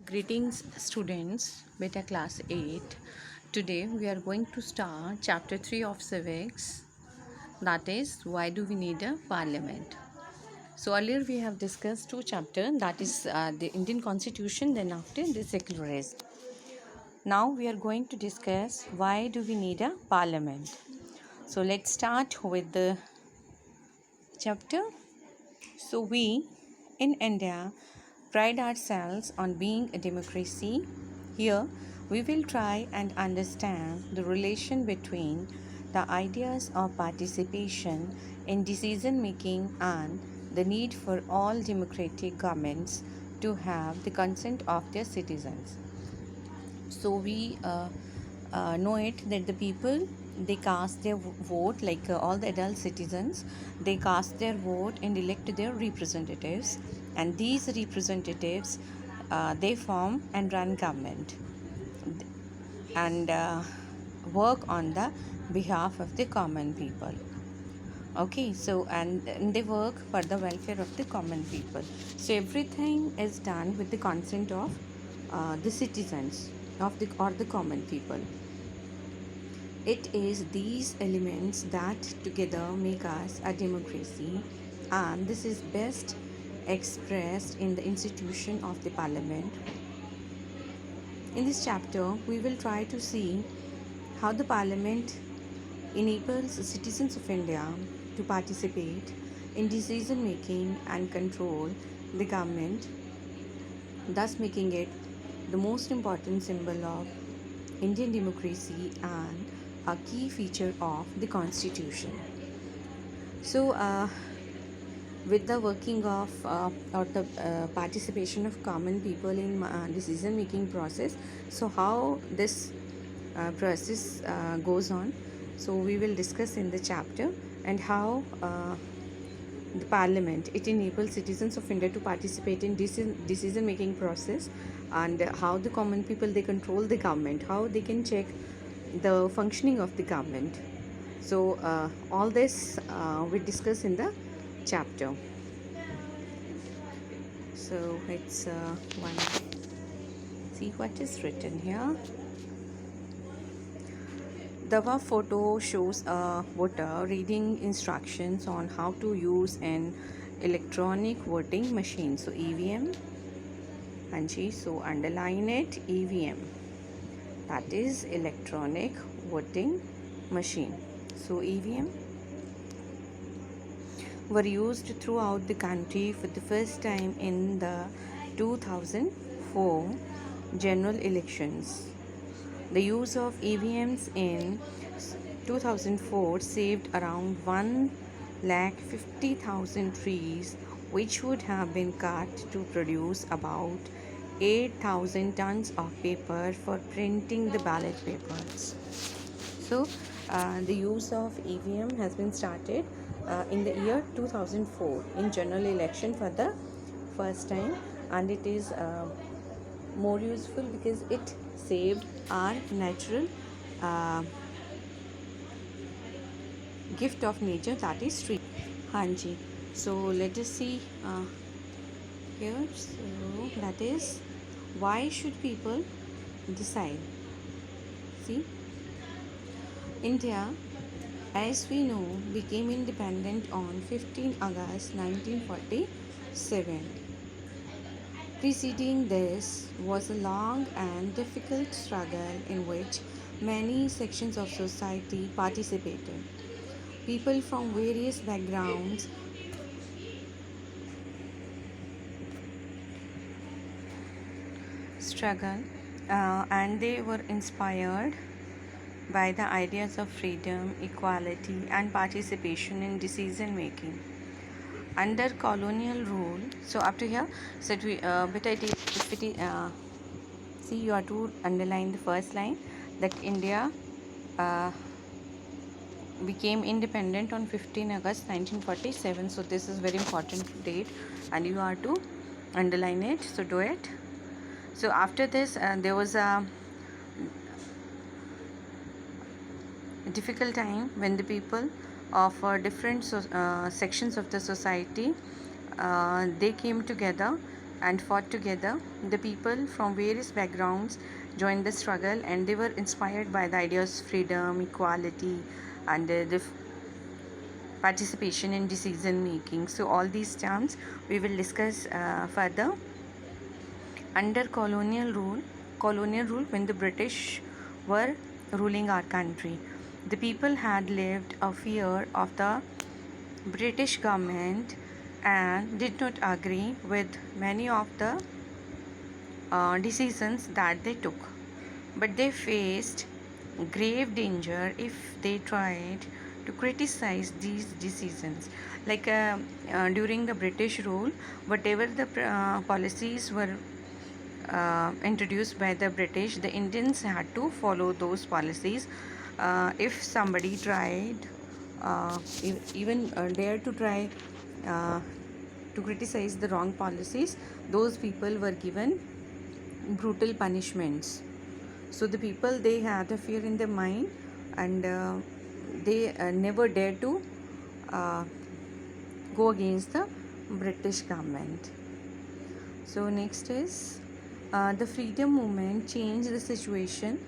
Greetings students, beta class 8. Today we are going to start chapter 3 of civics, that is why do we need a parliament. So earlier we have discussed two chapters, that is the Indian constitution, then after the secularism. Now we are going to discuss why do we need a parliament. So let's start with the chapter. So we in India pride ourselves on being a democracy. Here we will try and understand the relation between the ideas of participation in decision making and the need for all democratic governments to have the consent of their citizens. So we know it that the people, they cast their vote, like all the adult citizens, they cast their vote and elect their representatives, and these representatives, they form and run government and work on the behalf of the common people. Okay, so and they work for the welfare of the common people. So everything is done with the consent of the citizens of the common people. It is these elements that together make us a democracy, and this is best expressed in the institution of the parliament. In this chapter, we will try to see how the parliament enables citizens of India to participate in decision making and control the government, thus making it the most important symbol of Indian democracy and a key feature of the constitution. So, with the working of or the participation of common people in decision making process, so how this process goes on, so we will discuss in the chapter, and how the parliament, it enables citizens of India to participate in decision making process, and how the common people, they control the government, how they can check the functioning of the government. So all this we discuss in the chapter. So it's one, see what is written here. The above photo shows a voter reading instructions on how to use an electronic voting machine. So EVM, Anji, so underline it, EVM, that is electronic voting machine. So EVM were used throughout the country for the first time in the 2004 general elections. The use of EVMs in 2004 saved around 1,50,000 trees, which would have been cut to produce about 8,000 tons of paper for printing the ballot papers. So, the use of EVM has been started in the year 2004 in general election for the first time, and it is more useful because it saved our natural gift of nature, that is tree. Hanji. So let us see here. So that is why should people decide. See, India, as we know, became independent on 15 August 1947. Preceding this was a long and difficult struggle in which many sections of society participated. People from various backgrounds struggle, and they were inspired by the ideas of freedom, equality, and participation in decision making under colonial rule. So up to here, so we but it is, if it is, see, you have to underline the first line, that India became independent on 15 August 1947. So this is very important date, and you have to underline it. So do it. So after this, there was a difficult time when the people of different sections of the society, they came together and fought together. The people from various backgrounds joined the struggle, and they were inspired by the ideas of freedom, equality, and the participation in decision making. So all these terms we will discuss further. Under colonial rule, when the British were ruling our country, the people had lived a fear of the British government and did not agree with many of the decisions that they took. But they faced grave danger if they tried to criticize these decisions. Like during the British rule, whatever the policies were introduced by the British, the Indians had to follow those policies. If somebody tried, even dare to try to criticize the wrong policies, those people were given brutal punishments. So the people, they had a fear in their mind, and they never dare to uh, go against the British government. So next is the freedom movement changed the situation.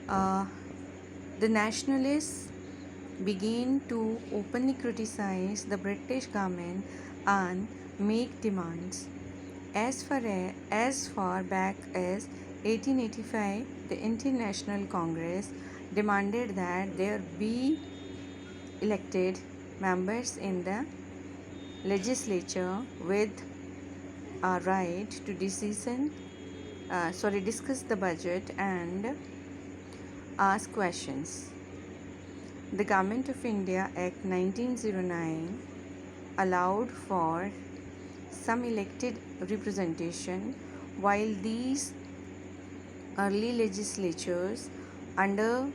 Uh, the nationalists began to openly criticize the British government and make demands. As far back as 1885, the Indian National Congress demanded that there be elected members in the legislature with a right to discuss the budget and ask questions. The Government of India Act 1909 allowed for some elected representation, while these early legislatures under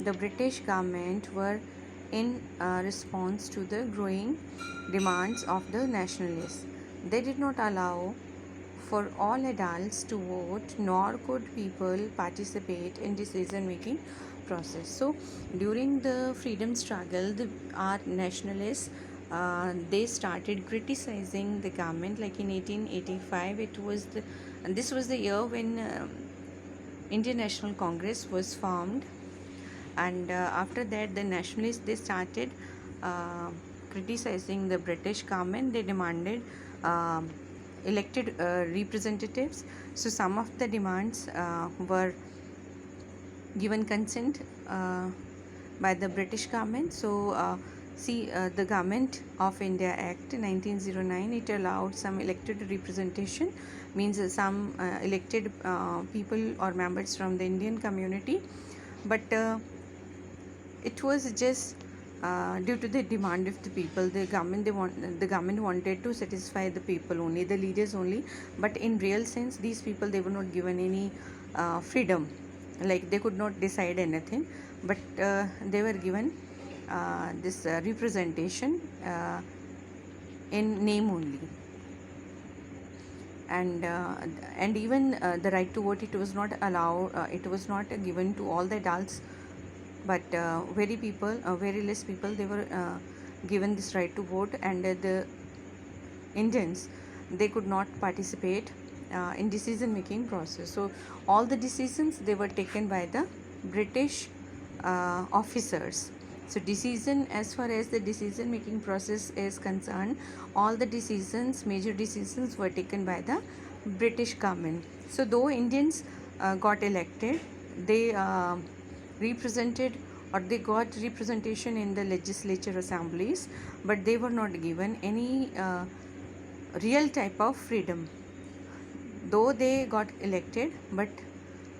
the British government were in response to the growing demands of the nationalists. They did not allow for all adults to vote, nor could people participate in decision making process. So during the freedom struggle, our nationalists, they started criticizing the government. Like in 1885, this was the year when Indian National Congress was formed, and after that the nationalists, they started criticizing the British government. They demanded elected representatives. So some of the demands were given consent by the British government. So the Government of India Act 1909, it allowed some elected representation, means some elected people or members from the Indian community, but it was just due to the demand of the people. The government wanted to satisfy the people only, the leaders only, but in real sense these people, they were not given any freedom. Like they could not decide anything, but they were given this representation in name only. And even the right to vote, it was not allowed, it was not given to all the adults, but very less people, they were given this right to vote. And the Indians, they could not participate in decision making process. So all the decisions, they were taken by the British officers. So as far as the decision making process is concerned, all the major decisions were taken by the British government. So though Indians got elected, they represented, or they got representation in the legislature assemblies, but they were not given any real type of freedom. Though they got elected, but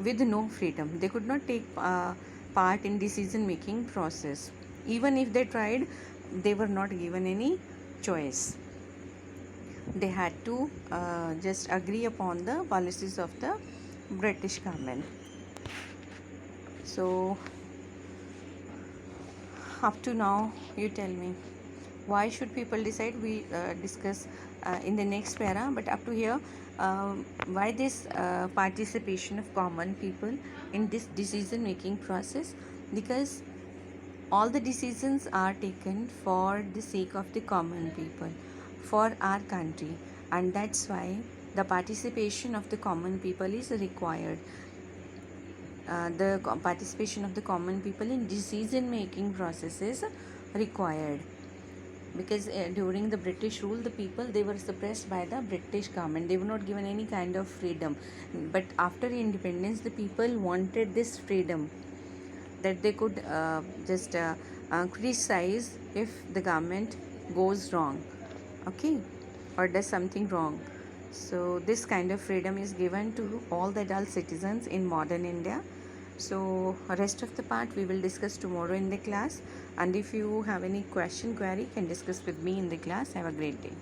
with no freedom, they could not take part in decision making process. Even if they tried, they were not given any choice. They had to just agree upon the policies of the British government. So up to now, you tell me, why should people decide? We discuss in the next para, but up to here, why this participation of common people in this decision making process? Because all the decisions are taken for the sake of the common people, for our country, and that's why the participation of the common people is required. Participation of the common people in decision making process is required, because during the British rule, the people, they were suppressed by the British government. They were not given any kind of freedom, but after independence the people wanted this freedom, that they could just criticize if the government goes wrong, okay, or does something wrong. So this kind of freedom is given to all the adult citizens in modern India. So rest of the part we will discuss tomorrow in the class, and if you have any query, can discuss with me in the class. Have a great day.